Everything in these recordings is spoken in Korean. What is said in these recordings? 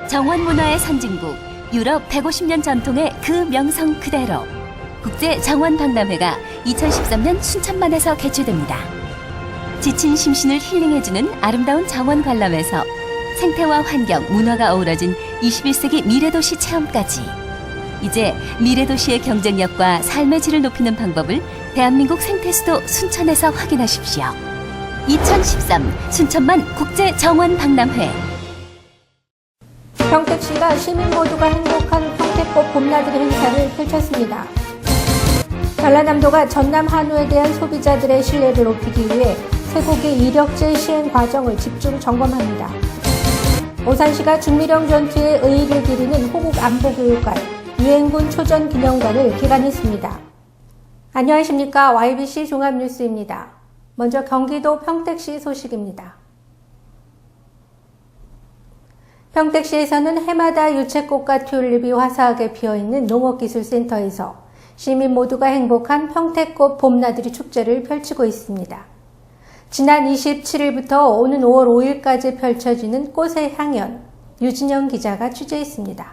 정원문화의 선진국, 유럽 150년 전통의 그 명성 그대로 국제정원박람회가 2013년 순천만에서 개최됩니다. 지친 심신을 힐링해주는 아름다운 정원 관람에서 생태와 환경, 문화가 어우러진 21세기 미래도시 체험까지 이제 미래도시의 경쟁력과 삶의 질을 높이는 방법을 대한민국 생태수도 순천에서 확인하십시오. 2013 순천만 국제정원박람회. 평택시가 시민 모두가 행복한 평택꽃 봄나들이 행사를 펼쳤습니다. 전라남도가 전남 한우에 대한 소비자들의 신뢰를 높이기 위해 쇠고기 이력제 시행 과정을 집중 점검합니다. 오산시가 중미령 전투의 의의를 기리는 호국 안보교육관, 유엔군 초전 기념관을 개관했습니다. 안녕하십니까. YBC 종합뉴스입니다. 먼저 경기도 평택시 소식입니다. 평택시에서는 해마다 유채꽃과 튤립이 화사하게 피어있는 농업기술센터에서 시민 모두가 행복한 평택꽃 봄나들이 축제를 펼치고 있습니다. 지난 27일부터 오는 5월 5일까지 펼쳐지는 꽃의 향연, 유진영 기자가 취재했습니다.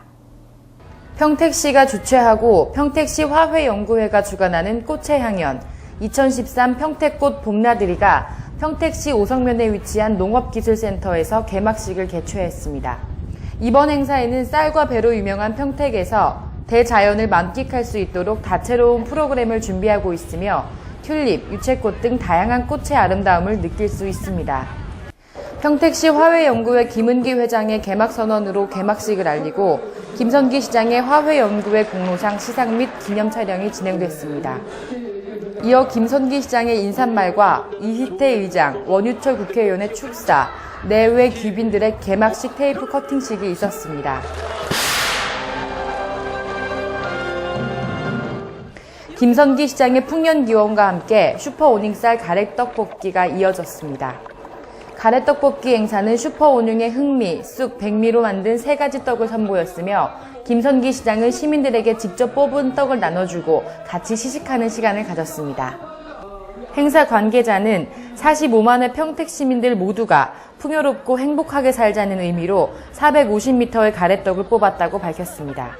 평택시가 주최하고 평택시 화훼연구회가 주관하는 꽃의 향연 2013 평택꽃 봄나들이가 평택시 오성면에 위치한 농업기술센터에서 개막식을 개최했습니다. 이번 행사에는 쌀과 배로 유명한 평택에서 대자연을 만끽할 수 있도록 다채로운 프로그램을 준비하고 있으며 튤립, 유채꽃 등 다양한 꽃의 아름다움을 느낄 수 있습니다. 평택시 화훼연구회 김은기 회장의 개막선언으로 개막식을 알리고 김선기 시장의 화훼연구회 공로상 시상 및 기념 촬영이 진행됐습니다. 이어 김선기 시장의 인사말과 이희태 의장, 원유철 국회의원의 축사, 내외 귀빈들의 개막식 테이프 커팅식이 있었습니다. 김선기 시장의 풍년기원과 함께 슈퍼오닝쌀 가래떡볶이가 이어졌습니다. 가래떡볶이 행사는 슈퍼오닝의 흑미, 쑥, 백미로 만든 3가지 떡을 선보였으며 김선기 시장은 시민들에게 직접 뽑은 떡을 나눠주고 같이 시식하는 시간을 가졌습니다. 행사 관계자는 45만의 평택 시민들 모두가 풍요롭고 행복하게 살자는 의미로 450m의 가래떡을 뽑았다고 밝혔습니다.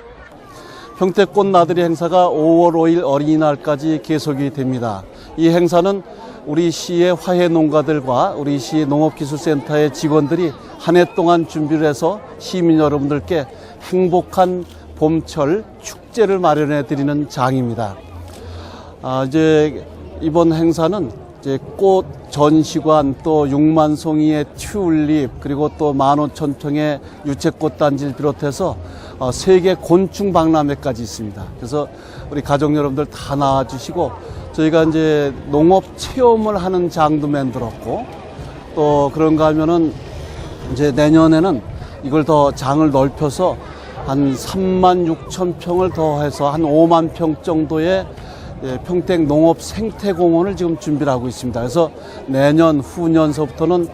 평택꽃 나들이 행사가 5월 5일 어린이날까지 계속이 됩니다. 이 행사는 우리 시의 화훼 농가들과 우리 시 농업기술센터의 직원들이 한 해 동안 준비를 해서 시민 여러분들께 행복한 봄철 축제를 마련해 드리는 장입니다. 이제 이번 행사는 이제 꽃 전시관, 또 6만 송이의 튤립, 그리고 또 15,000평의 유채꽃 단지를 비롯해서 세계 곤충 박람회까지 있습니다. 그래서 우리 가족 여러분들 다 나와주시고 저희가 이제 농업 체험을 하는 장도 만들었고 또 그런가 하면은 이제 내년에는 이걸 더 장을 넓혀서 한 36,000평을 더해서 한 5만 평 정도의 평택 농업 생태공원을 지금 준비를 하고 있습니다. 그래서 내년 후년서부터는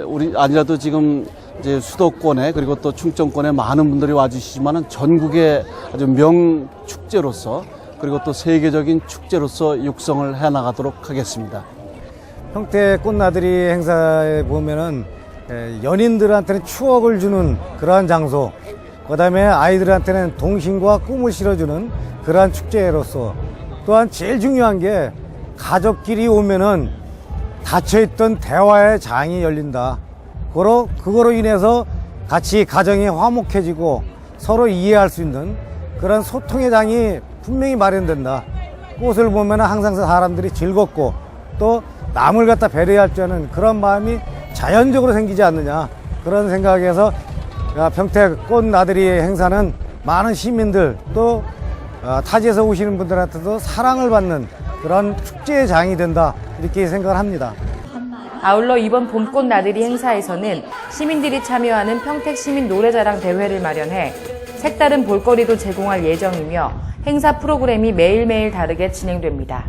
우리 아니라도 지금 이제 수도권에 그리고 또 충청권에 많은 분들이 와주시지만은 전국의 아주 명축제로서 그리고 또 세계적인 축제로서 육성을 해 나가도록 하겠습니다. 평택 꽃나들이 행사에 보면은 연인들한테는 추억을 주는 그러한 장소, 그 다음에 아이들한테는 동심과 꿈을 실어주는 그러한 축제로서 또한 제일 중요한 게 가족끼리 오면은 닫혀있던 대화의 장이 열린다. 그거로 인해서 같이 가정이 화목해지고 서로 이해할 수 있는 그런 소통의 장이 분명히 마련된다. 꽃을 보면 항상 사람들이 즐겁고 또 남을 갖다 배려할 줄 아는 그런 마음이 자연적으로 생기지 않느냐, 그런 생각에서 평택 꽃나들이 행사는 많은 시민들 또 타지에서 오시는 분들한테도 사랑을 받는 그런 축제의 장이 된다, 이렇게 생각을 합니다. 아울러 이번 봄꽃 나들이 행사에서는 시민들이 참여하는 평택 시민 노래자랑 대회를 마련해 색다른 볼거리도 제공할 예정이며 행사 프로그램이 매일매일 다르게 진행됩니다.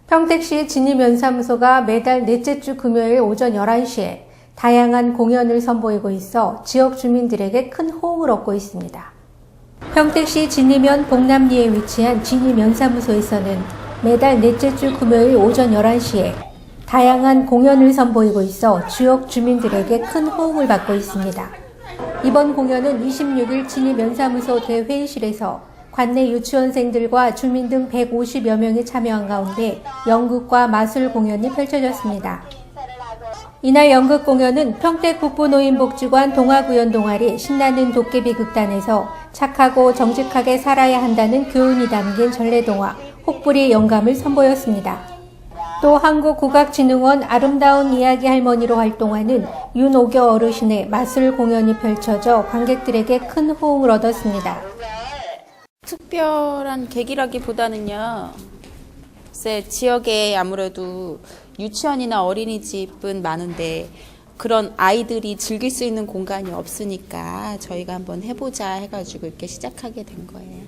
평택시 진입연사무소가 매달 넷째 주 금요일 오전 11시에 다양한 공연을 선보이고 있어 지역 주민들에게 큰 호응을 얻고 있습니다. 평택시 진리면 봉남리에 위치한 진리면사무소에서는 매달 넷째 주 금요일 오전 11시에 다양한 공연을 선보이고 있어 지역 주민들에게 큰 호응을 받고 있습니다. 이번 공연은 26일 진리면사무소 대회의실에서 관내 유치원생들과 주민 등 150여 명이 참여한 가운데 연극과 마술 공연이 펼쳐졌습니다. 이날 연극 공연은 평택 북부노인복지관 동아구연 동아리 신나는 도깨비 극단에서 착하고 정직하게 살아야 한다는 교훈이 담긴 전래동화 혹부리 영감을 선보였습니다. 또 한국국악진흥원 아름다운 이야기 할머니로 활동하는 윤오교 어르신의 마술 공연이 펼쳐져 관객들에게 큰 호응을 얻었습니다. 특별한 계기라기보다는요, 글쎄 지역에 아무래도 유치원이나 어린이집은 많은데 그런 아이들이 즐길 수 있는 공간이 없으니까 저희가 한번 해보자 해가지고 이렇게 시작하게 된 거예요.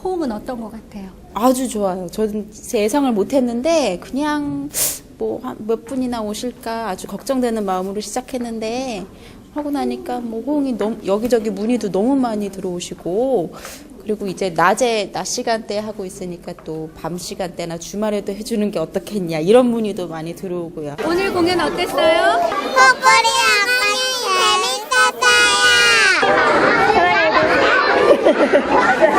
호응은 어떤 것 같아요? 아주 좋아요. 저는 제 예상을 못했는데 그냥 뭐 몇 분이나 오실까 아주 걱정되는 마음으로 시작했는데 하고 나니까 뭐 호응이 너무 여기저기 문의도 너무 많이 들어오시고, 그리고 이제 낮 시간대 하고 있으니까 또 밤 시간대나 주말에도 해주는 게 어떻겠냐 이런 문의도 많이 들어오고요. 오늘 공연 어땠어요? 혹부리 영감이 재밌었어요.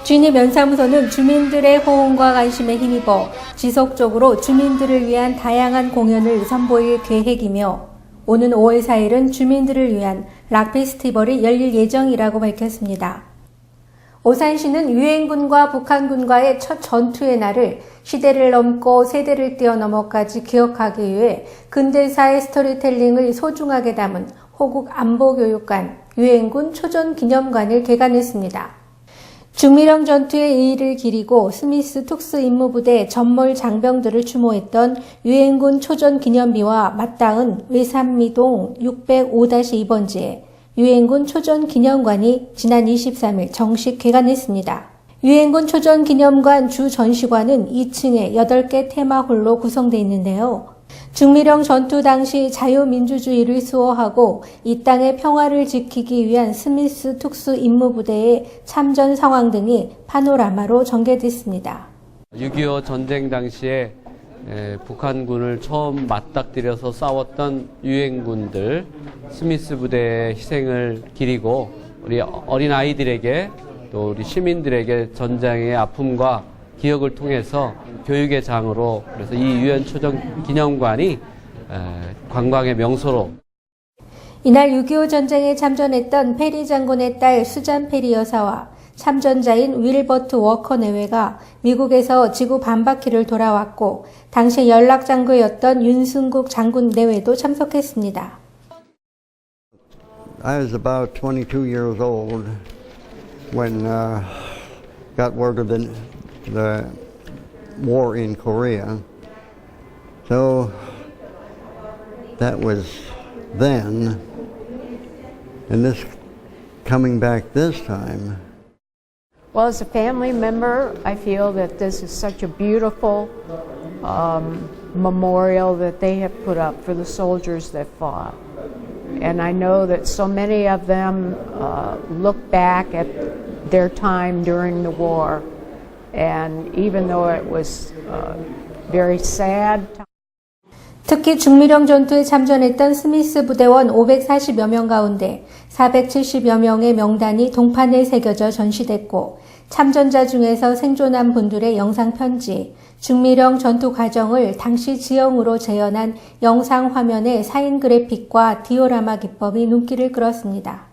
진리면사무소는 주민들의 호응과 관심에 힘입어 지속적으로 주민들을 위한 다양한 공연을 선보일 계획이며 오는 5월 4일은 주민들을 위한 락 페스티벌이 열릴 예정이라고 밝혔습니다. 오산시는 유엔군과 북한군과의 첫 전투의 날을 시대를 넘고 세대를 뛰어넘어까지 기억하기 위해 근대사의 스토리텔링을 소중하게 담은 호국 안보교육관 유엔군 초전기념관을 개관했습니다. 중미령 전투의 의의를 기리고 스미스 특수임무부대 전몰 장병들을 추모했던 유엔군 초전기념비와 맞닿은 외산미동 605-2번지에 유엔군 초전기념관이 지난 23일 정식 개관했습니다. 유엔군 초전기념관 주 전시관은 2층에 8개 테마홀로 구성되어 있는데요. 중미령 전투 당시 자유민주주의를 수호하고 이 땅의 평화를 지키기 위한 스미스 특수임무부대의 참전 상황 등이 파노라마로 전개됐습니다. 6.25 전쟁 당시에 북한군을 처음 맞닥뜨려서 싸웠던 유엔군들 스미스 부대의 희생을 기리고 우리 어린아이들에게 또 우리 시민들에게 전장의 아픔과 기억을 통해서 교육의 장으로, 그래서 이 유엔 초전 기념관이 관광의 명소로. 이날 6.25 전쟁에 참전했던 페리 장군의 딸 수잔 페리 여사와 참전자인 윌버트 워커 내외가 미국에서 지구 반바퀴를 돌아왔고 당시 연락장교였던 윤승국 장군 내외도 참석했습니다. I was about 22 years old when got word of the war in Korea. So that was then, and this coming back this time. Well, as a family member, I feel that this is such a beautiful memorial that they have put up for the soldiers that fought. And I know that so many of them look back at their time during the war, and even though it was very sad. 특히 중미령 전투에 참전했던 스미스 부대원 540여 명 가운데 470여 명의 명단이 동판에 새겨져 전시됐고 참전자 중에서 생존한 분들의 영상 편지, 중미령 전투 과정을 당시 지형으로 재현한 영상 화면의 사인 그래픽과 디오라마 기법이 눈길을 끌었습니다.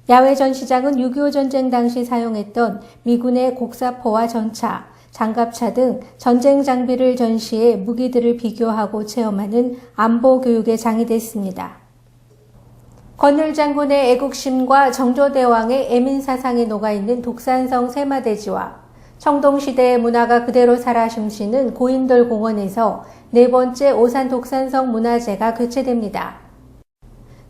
야외 전시장은 6.25 전쟁 당시 사용했던 미군의 곡사포와 전차, 장갑차 등 전쟁 장비를 전시해 무기들을 비교하고 체험하는 안보 교육의 장이 됐습니다. 권율 장군의 애국심과 정조대왕의 애민사상이 녹아있는 독산성 세마대지와 청동시대의 문화가 그대로 살아 숨쉬는 고인돌 공원에서 네 번째 오산 독산성 문화제가 개최됩니다.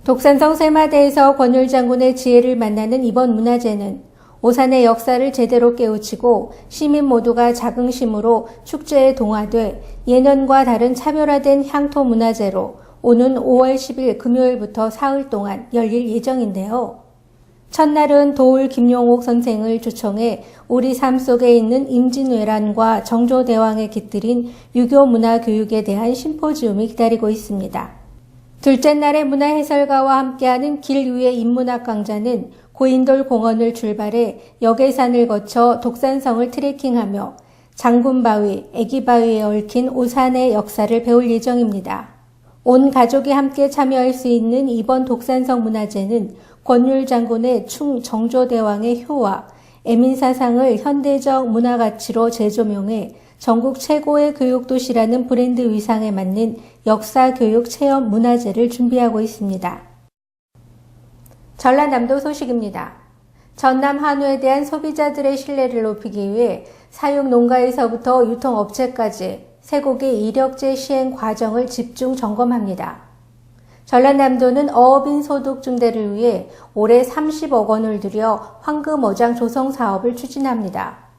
독산성 세마대에서 권율 장군의 지혜를 만나는 이번 문화제는 오산의 역사를 제대로 깨우치고 시민 모두가 자긍심으로 축제에 동화돼 예년과 다른 차별화된 향토 문화제로 오는 5월 10일 금요일부터 사흘 동안 열릴 예정인데요. 첫날은 도울 김용옥 선생을 초청해 우리 삶 속에 있는 임진왜란과 정조대왕에 깃들인 유교 문화 교육에 대한 심포지움이 기다리고 있습니다. 둘째 날의 문화해설가와 함께하는 길 위의 인문학 강좌는 고인돌 공원을 출발해 역외산을 거쳐 독산성을 트레킹하며 장군바위, 애기바위에 얽힌 오산의 역사를 배울 예정입니다. 온 가족이 함께 참여할 수 있는 이번 독산성 문화제는 권율 장군의 충 정조대왕의 효와 애민사상을 현대적 문화가치로 재조명해 전국 최고의 교육도시라는 브랜드 위상에 맞는 역사교육 체험 문화제를 준비하고 있습니다. 전라남도 소식입니다. 전남 한우에 대한 소비자들의 신뢰를 높이기 위해 사육 농가에서부터 유통업체까지 쇠고기 이력제 시행 과정을 집중 점검합니다. 전라남도는 어업인 소득 증대를 위해 올해 30억 원을 들여 황금어장 조성 사업을 추진합니다.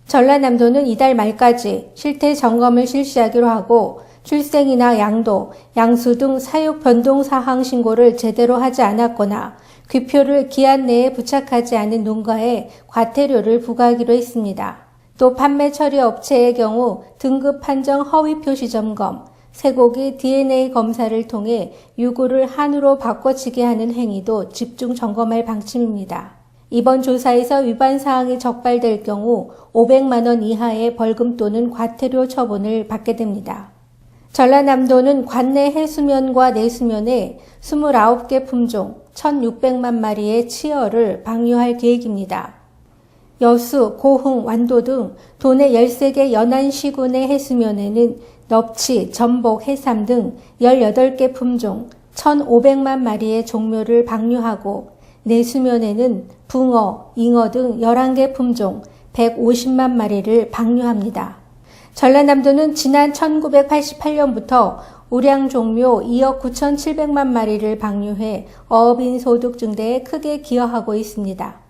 전라남도는 이달 말까지 실태 점검을 실시하기로 하고 출생이나 양도, 양수 등 사육 변동 사항 신고를 제대로 하지 않았거나 귀표를 기한 내에 부착하지 않은 농가에 과태료를 부과하기로 했습니다. 또 판매 처리 업체의 경우 등급 판정 허위 표시 점검, 쇠고기 DNA 검사를 통해 유구를 한우로 바꿔치기 하는 행위도 집중 점검할 방침입니다. 이번 조사에서 위반 사항이 적발될 경우 500만 원 이하의 벌금 또는 과태료 처분을 받게 됩니다. 전라남도는 관내 해수면과 내수면에 29개 품종 1,600만 마리의 치어를 방류할 계획입니다. 여수, 고흥, 완도 등 도내 13개 연안시군의 해수면에는 넙치, 전복, 해삼 등 18개 품종 1,500만 마리의 종묘를 방류하고 내수면에는 붕어, 잉어 등 11개 품종 150만 마리를 방류합니다. 전라남도는 지난 1988년부터 우량 종묘 2억 9,700만 마리를 방류해 어업인 소득 증대에 크게 기여하고 있습니다.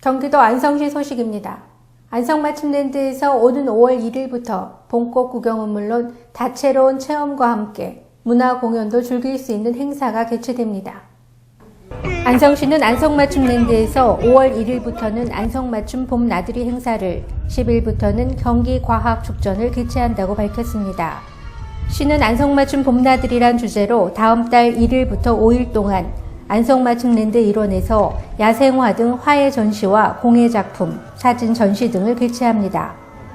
경기도 안성시 소식입니다. 안성맞춤랜드에서 오는 5월 1일부터 봄꽃 구경은 물론 다채로운 체험과 함께 문화 공연도 즐길 수 있는 행사가 개최됩니다. 안성시는 안성맞춤랜드에서 5월 1일부터는 안성맞춤 봄나들이 행사를, 10일부터는 경기과학축전을 개최한다고 밝혔습니다. 시는 안성맞춤 봄나들이란 주제로 다음 달 1일부터 5일 동안 안성맞춤랜드 일원에서 야생화 등 화해 전시와 공예 작품, 사진 전시 등을 개최합니다.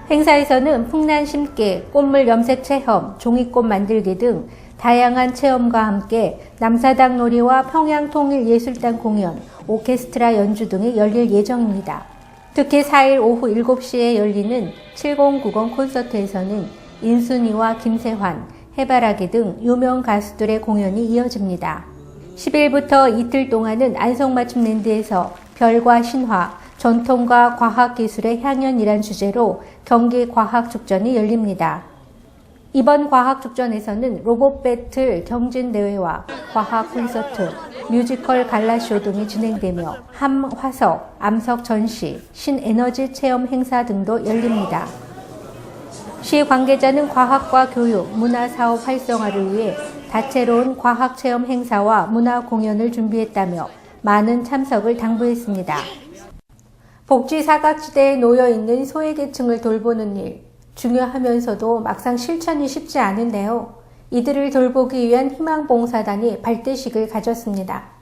행사에서는 풍란 심기, 꽃물 염색 체험, 종이꽃 만들기 등 다양한 체험과 함께 남사당 놀이와 평양통일예술단 공연, 오케스트라 연주 등이 열릴 예정입니다. 특히 4일 오후 7시에 열리는 7090 콘서트에서는 인순이와 김세환, 해바라기 등 유명 가수들의 공연이 이어집니다. 10일부터 이틀 동안은 안성맞춤랜드에서 별과 신화, 전통과 과학기술의 향연이란 주제로 경기과학축전이 열립니다. 이번 과학축전에서는 로봇 배틀 경진대회와 과학 콘서트, 뮤지컬 갈라쇼 등이 진행되며 함화석, 암석 전시, 신에너지 체험 행사 등도 열립니다. 시 관계자는 과학과 교육, 문화사업 활성화를 위해 다채로운 과학체험 행사와 문화 공연을 준비했다며 많은 참석을 당부했습니다. 복지 사각지대에 놓여있는 소외계층을 돌보는 일, 중요하면서도 막상 실천이 쉽지 않은데요. 이들을 돌보기 위한 희망봉사단이 발대식을 가졌습니다.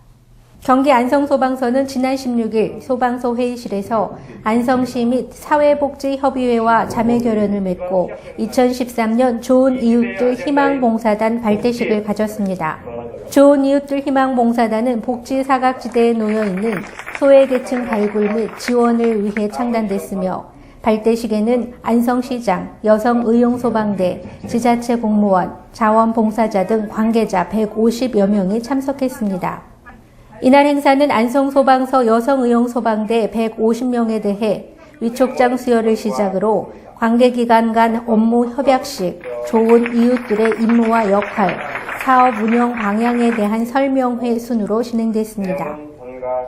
경기 안성소방서는 지난 16일 소방서 회의실에서 안성시 및 사회복지협의회와 자매결연을 맺고 2013년 좋은 이웃들 희망봉사단 발대식을 가졌습니다. 좋은 이웃들 희망봉사단은 복지 사각지대에 놓여있는 소외계층 발굴 및 지원을 위해 창단됐으며 발대식에는 안성시장, 여성의용소방대, 지자체 공무원, 자원봉사자 등 관계자 150여 명이 참석했습니다. 이날 행사는 안성소방서 여성의용소방대 150명에 대해 위촉장 수여를 시작으로 관계기관 간 업무 협약식, 좋은 이웃들의 임무와 역할, 사업 운영 방향에 대한 설명회 순으로 진행됐습니다.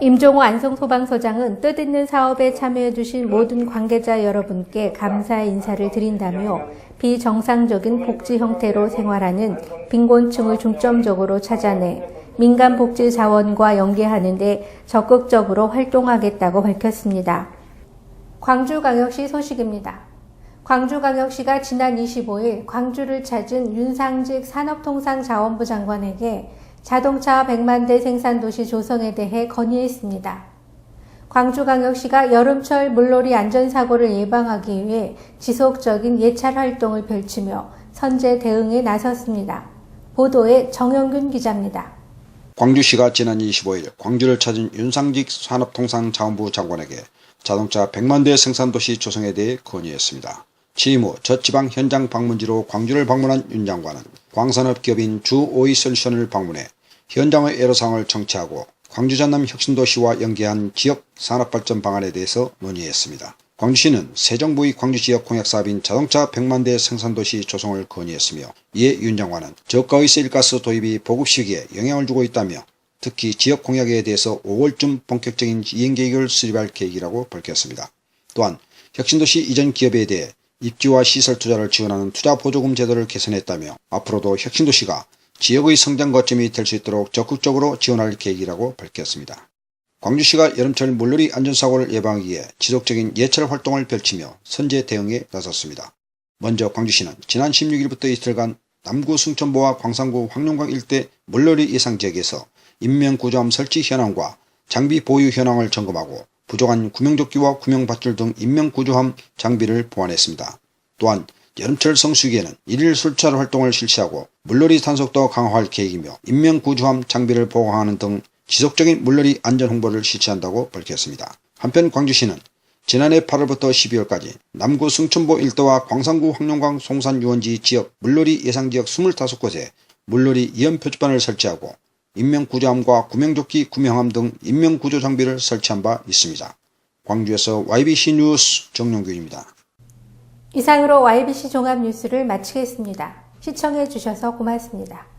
임종호 안성소방서장은 뜻있는 사업에 참여해주신 모든 관계자 여러분께 감사의 인사를 드린다며 비정상적인 복지 형태로 생활하는 빈곤층을 중점적으로 찾아내 민간 복지 자원과 연계하는 데 적극적으로 활동하겠다고 밝혔습니다. 광주광역시 소식입니다. 광주광역시가 지난 25일 광주를 찾은 윤상직 산업통상자원부 장관에게 자동차 100만 대 생산도시 조성에 대해 건의했습니다. 광주광역시가 여름철 물놀이 안전사고를 예방하기 위해 지속적인 예찰 활동을 펼치며 선제 대응에 나섰습니다. 보도에 정영균 기자입니다. 광주시가 지난 25일 광주를 찾은 윤상직 산업통상자원부 장관에게 자동차 100만 대 생산도시 조성에 대해 건의했습니다. 취임 후 첫 지방 현장 방문지로 광주를 방문한 윤 장관은 광산업 기업인 주오이솔루션을 방문해 현장의 애로사항을 청취하고 광주 전남 혁신도시와 연계한 지역 산업발전 방안에 대해서 논의했습니다. 광주시는 새 정부의 광주지역 공약사업인 자동차 100만 대 생산도시 조성을 건의했으며 이에 윤 장관은 저가의 세일가스 도입이 보급 시기에 영향을 주고 있다며 특히 지역 공약에 대해서 5월쯤 본격적인 이행계획을 수립할 계획이라고 밝혔습니다. 또한 혁신도시 이전 기업에 대해 입지와 시설 투자를 지원하는 투자보조금 제도를 개선했다며 앞으로도 혁신도시가 지역의 성장 거점이 될 수 있도록 적극적으로 지원할 계획이라고 밝혔습니다. 광주시가 여름철 물놀이 안전사고를 예방하기 위해 지속적인 예찰 활동을 펼치며 선제 대응에 나섰습니다. 먼저 광주시는 지난 16일부터 이틀간 남구 승천보와 광산구 황룡강 일대 물놀이 예상 지역에서 인명구조함 설치 현황과 장비 보유 현황을 점검하고 부족한 구명조끼와 구명밧줄 등 인명구조함 장비를 보완했습니다. 또한 여름철 성수기에는 일일 술찰 활동을 실시하고 물놀이 단속도 강화할 계획이며 인명구조함 장비를 보강하는 등 지속적인 물놀이 안전 홍보를 실시한다고 밝혔습니다. 한편 광주시는 지난해 8월부터 12월까지 남구 승천보 일대와 광산구 황룡강 송산 유원지 지역 물놀이 예상지역 25곳에 물놀이 위험 표지판을 설치하고 인명구조함과 구명조끼, 구명함 등 인명구조 장비를 설치한 바 있습니다. 광주에서 YBC 뉴스 정용균입니다. 이상으로 YBC 종합뉴스를 마치겠습니다. 시청해 주셔서 고맙습니다.